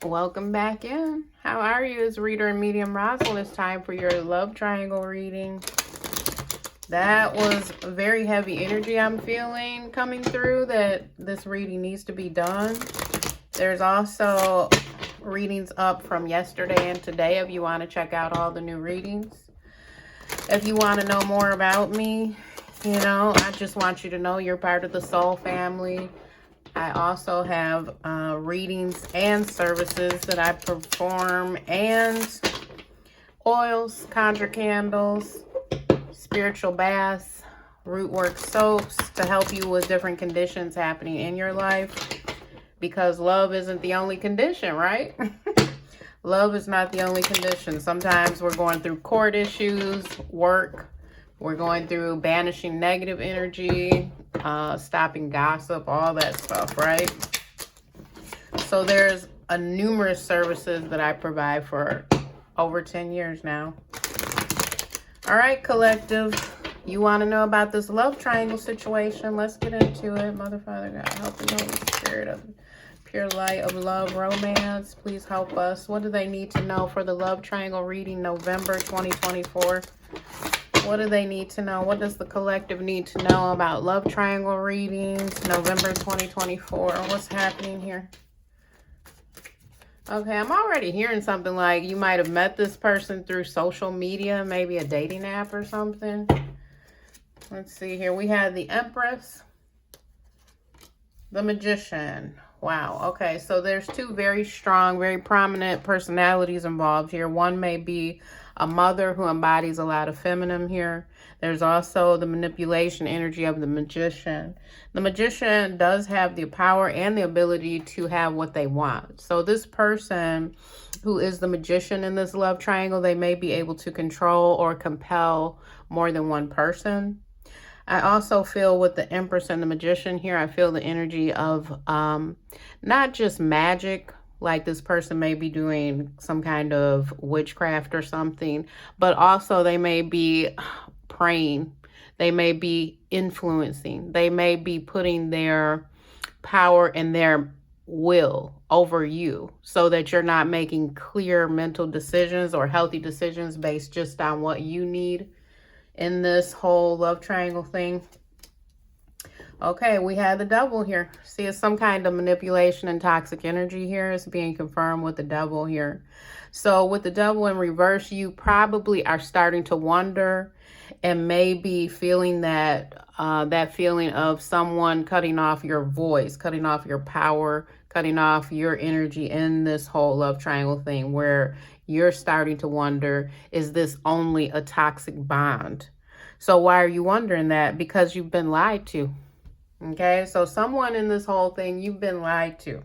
Welcome back in. How are you? It's reader and medium Rosalind. It's time for your love triangle reading. That was very heavy energy I'm feeling coming through, that this reading needs to be done. There's also readings up from yesterday and today if you want to check out all the new readings. If you want to know more about me, I just want you to know you're part of the soul family. I also have readings and services that I perform, and oils, conjure candles, spiritual baths, rootwork soaps to help you with different conditions happening in your life, because love isn't the only condition, right? Love is not the only condition. Sometimes we're going through court issues, work. We're going through banishing negative energy, stopping gossip, all that stuff, right? So there's numerous services that I provide for over 10 years now. All right, collective. You want to know about this love triangle situation? Let's get into it. Mother, Father, God, help me, Holy Spirit of pure light of love, romance. Please help us. What do they need to know for the love triangle reading November 2024? What do they need to know? What does the collective need to know about love triangle readings November 2024? What's happening here? Okay, I'm already hearing something like you might have met this person through social media, maybe a dating app or something. Let's see here. We have the Empress, the Magician. Wow. Okay, so there's two very strong, very prominent personalities involved here. One may be a mother who embodies a lot of feminine here. There's also the manipulation energy of the Magician. The Magician does have the power and the ability to have what they want. So this person who is the Magician in this love triangle, they may be able to control or compel more than one person. I also feel with the Empress and the Magician here, I feel the energy of not just magic, like this person may be doing some kind of witchcraft or something, but also they may be praying. They may be influencing. They may be putting their power and their will over you so that you're not making clear mental decisions or healthy decisions based just on what you need in this whole love triangle thing. Okay, we have the Devil here. See, it's some kind of manipulation and toxic energy here. It's being confirmed with the Devil here. So with the Devil in reverse, you probably are starting to wonder and maybe feeling that that feeling of someone cutting off your voice, cutting off your power, cutting off your energy in this whole love triangle thing, where you're starting to wonder, is this only a toxic bond? So why are you wondering that? Because you've been lied to. Okay, so someone in this whole thing, you've been lied to.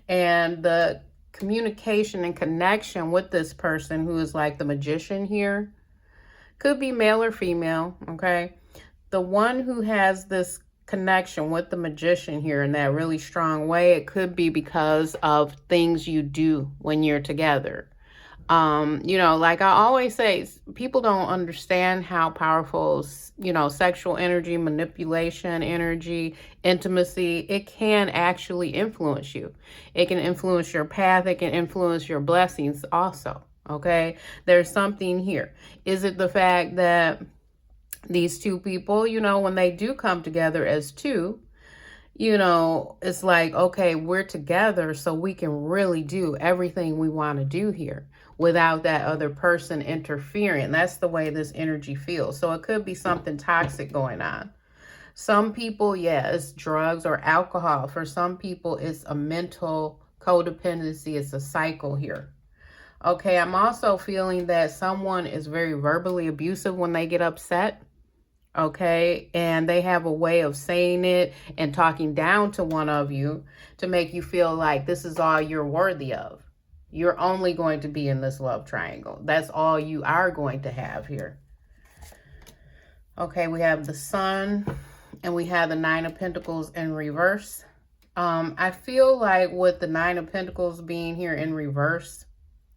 And the communication and connection with this person who is like the Magician here could be male or female, okay? The one who has this connection with the Magician here in that really strong way, it could be because of things you do when you're together. Like I always say, people don't understand how powerful, sexual energy, manipulation energy, intimacy, it can actually influence you. It can influence your path. It can influence your blessings also. Okay. There's something here. Is it the fact that these two people, when they do come together as two, it's like, okay, we're together so we can really do everything we want to do here without that other person interfering. That's the way this energy feels. So it could be something toxic going on. Some people, yeah, it's drugs or alcohol. For some people, it's a mental codependency. It's a cycle here. Okay, I'm also feeling that someone is very verbally abusive when they get upset. Okay, and they have a way of saying it and talking down to one of you to make you feel like this is all you're worthy of. You're only going to be in this love triangle. That's all you are going to have here. Okay, we have the Sun and we have the Nine of Pentacles in reverse. I feel like with the Nine of Pentacles being here in reverse,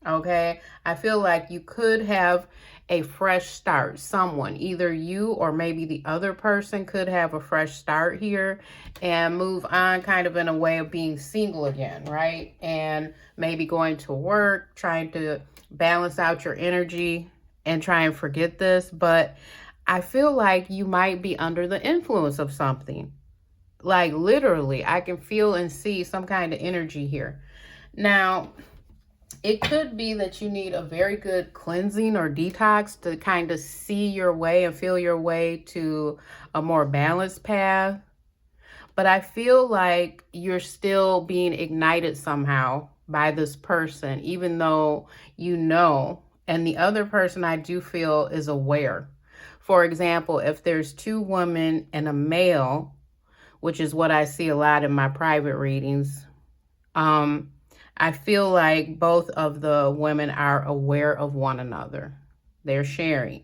Okay, I feel like you could have a fresh start. Someone, either you or maybe the other person, could have a fresh start here and move on kind of in a way of being single again, right? And maybe going to work, trying to balance out your energy and try and forget this. But I feel like you might be under the influence of something. Like literally, I can feel and see some kind of energy here. Now, it could be that you need a very good cleansing or detox to kind of see your way and feel your way to a more balanced path. But I feel like you're still being ignited somehow by this person, even though you know, and the other person I do feel is aware. For example, if there's two women and a male, which is what I see a lot in my private readings, I feel like both of the women are aware of one another. They're sharing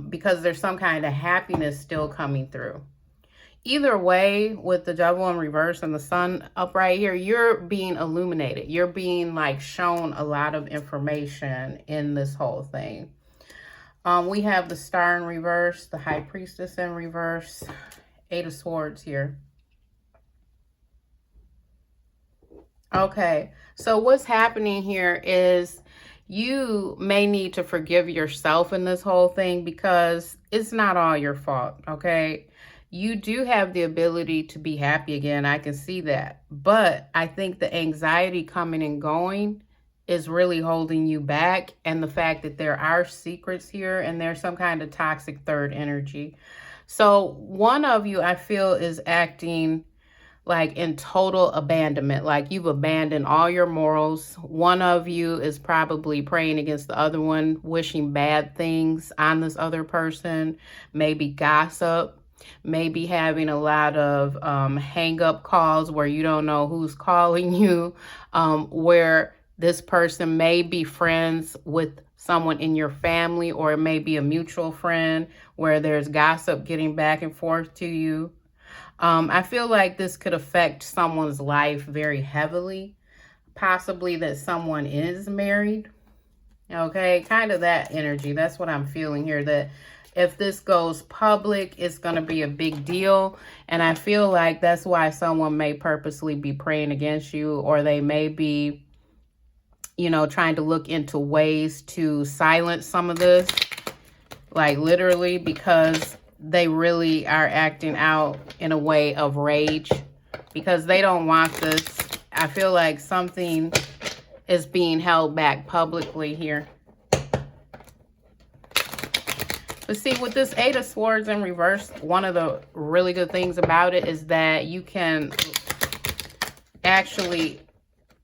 because there's some kind of happiness still coming through. Either way, with the devil in reverse and the sun up right here, you're being illuminated. You're being like shown a lot of information in this whole thing. We have the star in reverse, the high priestess in reverse, 8 of swords here. Okay, so what's happening here is you may need to forgive yourself in this whole thing because it's not all your fault, okay? You do have the ability to be happy again. I can see that. But I think the anxiety coming and going is really holding you back. And the fact that there are secrets here and there's some kind of toxic third energy. So one of you, I feel, is acting like in total abandonment, like you've abandoned all your morals. One of you is probably praying against the other one, wishing bad things on this other person, maybe gossip, maybe having a lot of hang up calls where you don't know who's calling you, where this person may be friends with someone in your family, or it may be a mutual friend where there's gossip getting back and forth to you. I feel like this could affect someone's life very heavily, possibly that someone is married. Okay, kind of that energy. That's what I'm feeling here, that if this goes public, it's going to be a big deal. And I feel like that's why someone may purposely be praying against you, or they may be, you know, trying to look into ways to silence some of this, like literally, because they really are acting out in a way of rage because they don't want this. I feel like something is being held back publicly here. But see, with this 8 of swords in reverse, one of the really good things about it is that you can actually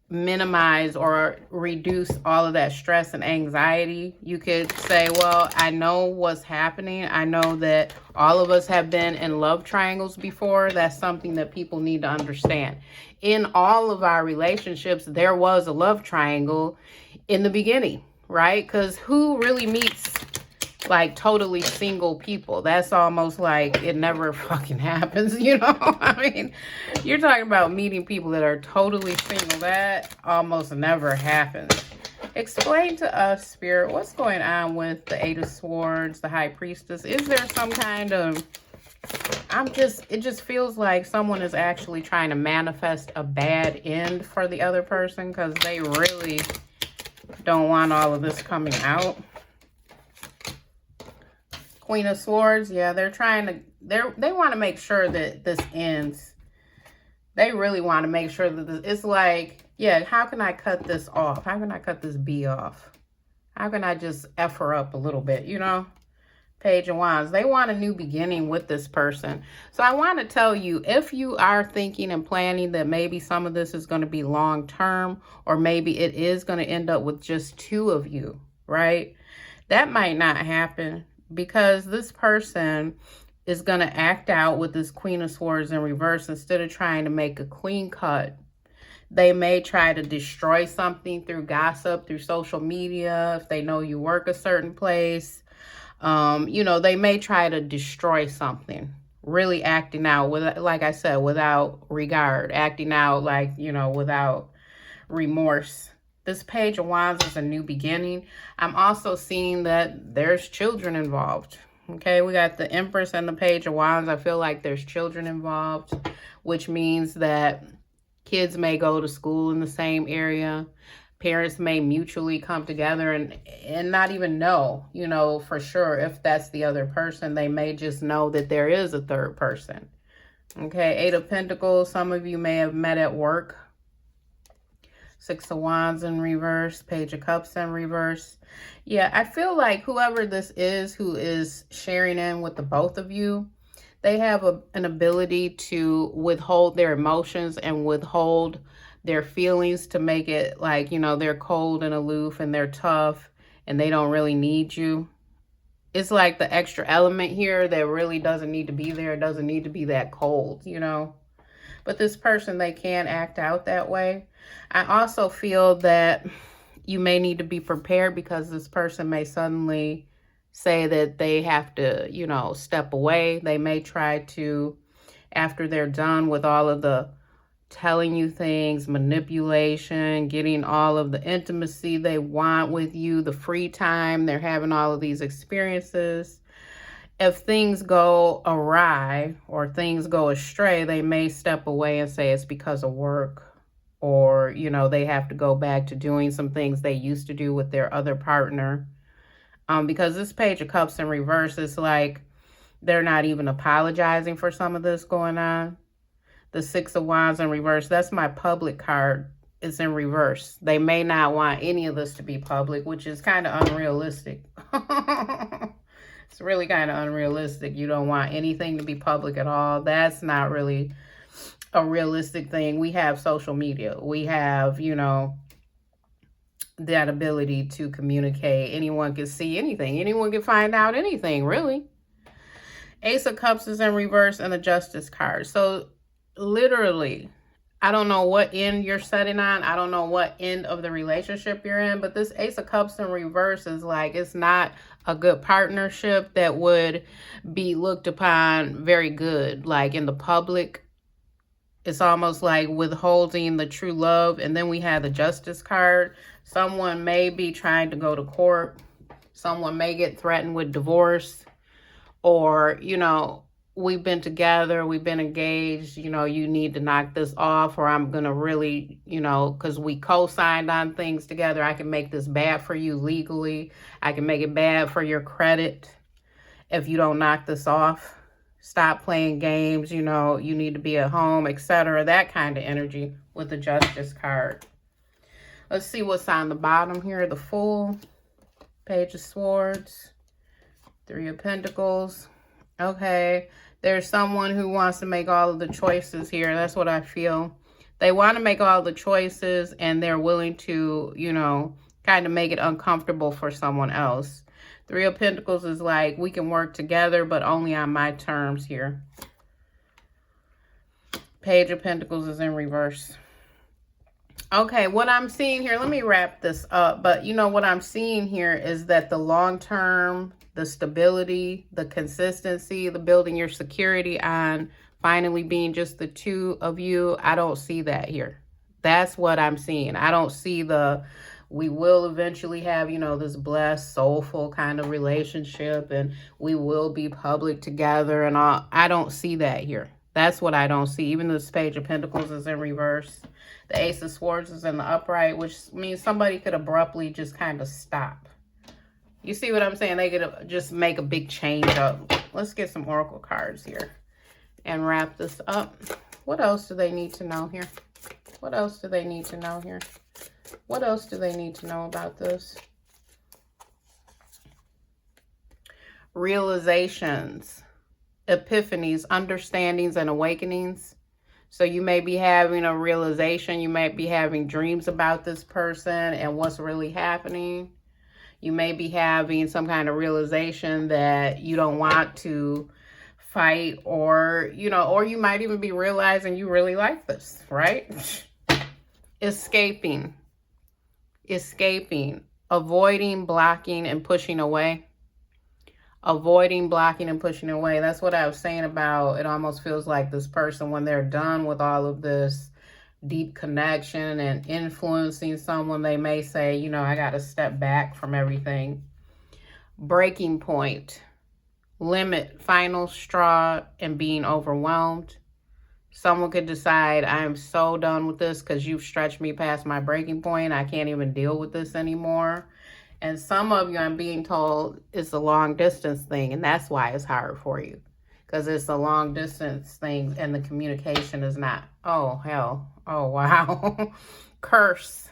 minimize or reduce all of that stress and anxiety. You could say, well, I know what's happening. I know that all of us have been in love triangles before. That's something that people need to understand. In all of our relationships, there was a love triangle in the beginning, right? Because who really meets like totally single people? That's almost like it never fucking happens, you know? I mean, you're talking about meeting people that are totally single. That almost never happens. Explain to us, Spirit, what's going on with the 8 of swords, the high priestess? Is there some kind of, it just feels like someone is actually trying to manifest a bad end for the other person because they really don't want all of this coming out. Queen of Swords, yeah, they're trying to, they want to make sure that this ends. They really want to make sure that this, it's like, yeah, how can I cut this off? How can I cut this B off? How can I just F her up a little bit, you know? Page of Wands. They want a new beginning with this person. So I want to tell you, if you are thinking and planning that maybe some of this is going to be long term, or maybe it is going to end up with just 2 of you, right? That might not happen, because this person is going to act out with this Queen of Swords in reverse. Instead of trying to make a clean cut, they may try to destroy something through gossip, through social media. If they know you work a certain place, you know, they may try to destroy something, really acting out with, like I said, without regard, acting out like, you know, without remorse. This Page of Wands is a new beginning. I'm also seeing that there's children involved. Okay, we got the Empress and the Page of Wands. I feel like there's children involved, which means that kids may go to school in the same area. Parents may mutually come together and not even know, you know, for sure if that's the other person. They may just know that there is a third person. Okay, Eight of Pentacles. Some of you may have met at work. Six of Wands in reverse, Page of Cups in reverse. Yeah, I feel like whoever this is who is sharing in with the both of you, they have an ability to withhold their emotions and withhold their feelings to make it like, you know, they're cold and aloof and they're tough and they don't really need you. It's like the extra element here that really doesn't need to be there. It doesn't need to be that cold, you know. But this person, they can act out that way. I also feel that you may need to be prepared because this person may suddenly say that they have to, you know, step away. They may try to, after they're done with all of the telling you things, manipulation, getting all of the intimacy they want with you, the free time, they're having all of these experiences. If things go awry or things go astray, they may step away and say it's because of work, or, you know, they have to go back to doing some things they used to do with their other partner. Because this Page of Cups in reverse is like they're not even apologizing for some of this going on. The Six of Wands in reverse, that's my public card. It's in reverse. They may not want any of this to be public, which is kind of unrealistic. It's really kind of unrealistic. You don't want anything to be public at all. That's not really a realistic thing. We have social media. We have, you know, that ability to communicate. Anyone can see anything. Anyone can find out anything, really. Ace of Cups is in reverse and the Justice card. So literally, I don't know what end you're setting on. I don't know what end of the relationship you're in, but this Ace of Cups in reverse is like, it's not a good partnership that would be looked upon very good, like in the public. It's almost like withholding the true love. And then we have the Justice card. Someone may be trying to go to court. Someone may get threatened with divorce, or, you know, we've been together, we've been engaged, you know, you need to knock this off, or I'm going to really, you know, because we co-signed on things together, I can make this bad for you legally. I can make it bad for your credit if you don't knock this off. Stop playing games, you know, you need to be at home, etc. That kind of energy with the Justice card. Let's see what's on the bottom here. The Fool, Page of Swords, Three of Pentacles. Okay, there's someone who wants to make all of the choices here. That's what I feel. They want to make all the choices and they're willing to, you know, kind of make it uncomfortable for someone else. Three of Pentacles is like, we can work together, but only on my terms here. Page of Pentacles is in reverse. Okay, what I'm seeing here, let me wrap this up. But, you know, what I'm seeing here is that the long term, the stability, the consistency, the building your security on finally being just the two of you, I don't see that here. That's what I'm seeing. I don't see the, we will eventually have, you know, this blessed, soulful kind of relationship and we will be public together and all. I don't see that here. That's what I don't see. Even this Page of Pentacles is in reverse. The Ace of Swords is in the upright, which means somebody could abruptly just kind of stop. You see what I'm saying? They could just make a big change up. Let's get some oracle cards here and wrap this up. What else do they need to know here? What else do they need to know here? What else do they need to know about this? Realizations, epiphanies, understandings, and awakenings. So you may be having a realization. You might be having dreams about this person and what's really happening. You may be having some kind of realization that you don't want to fight, or, you know, or you might even be realizing you really like this, right? Escaping, avoiding, blocking, and pushing away. Avoiding, blocking, and pushing away. That's what I was saying about, it almost feels like this person, when they're done with all of this, deep connection and influencing someone, they may say, you know, I got to step back from everything. Breaking point, limit, final straw, and being overwhelmed. Someone could decide, I'm so done with this because you've stretched me past my breaking point. I can't even deal with this anymore. And some of you, I'm being told, it's a long distance thing, and that's why it's hard for you. Because it's a long distance thing and the communication is not, oh, hell, oh, wow. Curse,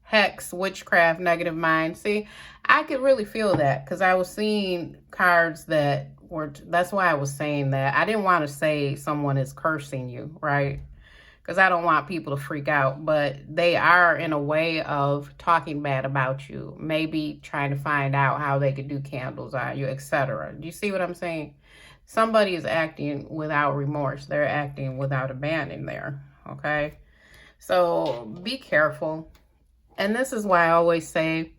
hex, witchcraft, negative mind. See, I could really feel that because I was seeing cards that were, that's why I was saying that. I didn't want to say someone is cursing you, right? Because I don't want people to freak out, but they are in a way of talking bad about you, maybe trying to find out how they could do candles on you, etc. Do you see what I'm saying? Somebody is acting without remorse. They're acting without abandon there, okay? So be careful. And this is why I always say,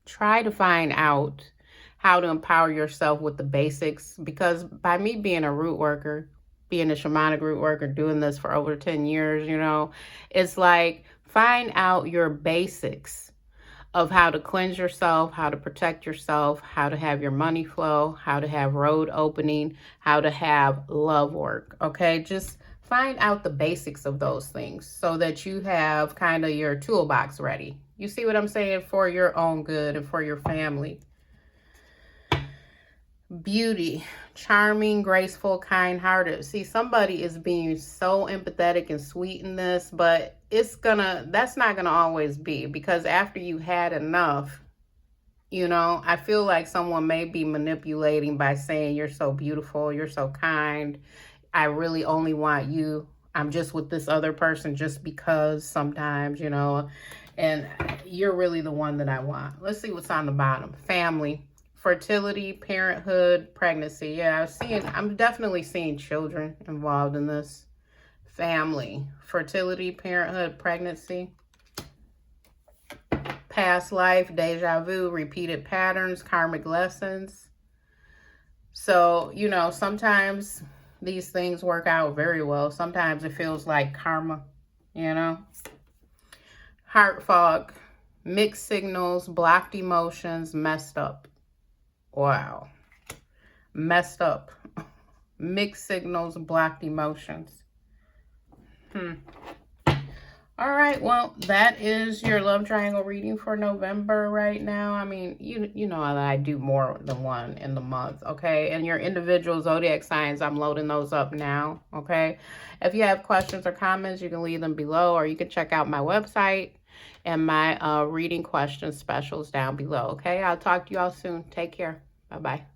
try to find out how to empower yourself with the basics, because by me being a root worker, being a shamanic root worker, doing this for over 10 years, you know, it's like find out your basics of how to cleanse yourself, how to protect yourself, how to have your money flow, how to have road opening, how to have love work, okay? Just find out the basics of those things so that you have kind of your toolbox ready. You see what I'm saying? For your own good and for your family. Beauty, charming, graceful, kind-hearted. See, somebody is being so empathetic and sweet in this, but that's not gonna always be, because after you had enough, you know, I feel like someone may be manipulating by saying you're so beautiful, you're so kind, I really only want you, I'm just with this other person just because sometimes, you know, and you're really the one that I want. Let's see what's on the bottom. Family, fertility, parenthood, pregnancy. Yeah, I'm definitely seeing children involved in this. Family, fertility, parenthood, pregnancy. Past life, deja vu, repeated patterns, karmic lessons. So, you know, sometimes these things work out very well. Sometimes it feels like karma, you know. Heart fog, mixed signals, blocked emotions, messed up. Wow. Messed up. Mixed signals, blocked emotions. All right, well, that is your love triangle reading for November right now. I mean, you know that I do more than one in the month, okay? And your individual zodiac signs, I'm loading those up now, okay? If you have questions or comments, you can leave them below, or you can check out my website and my reading question specials down below, okay? I'll talk to you all soon. Take care. Bye-bye.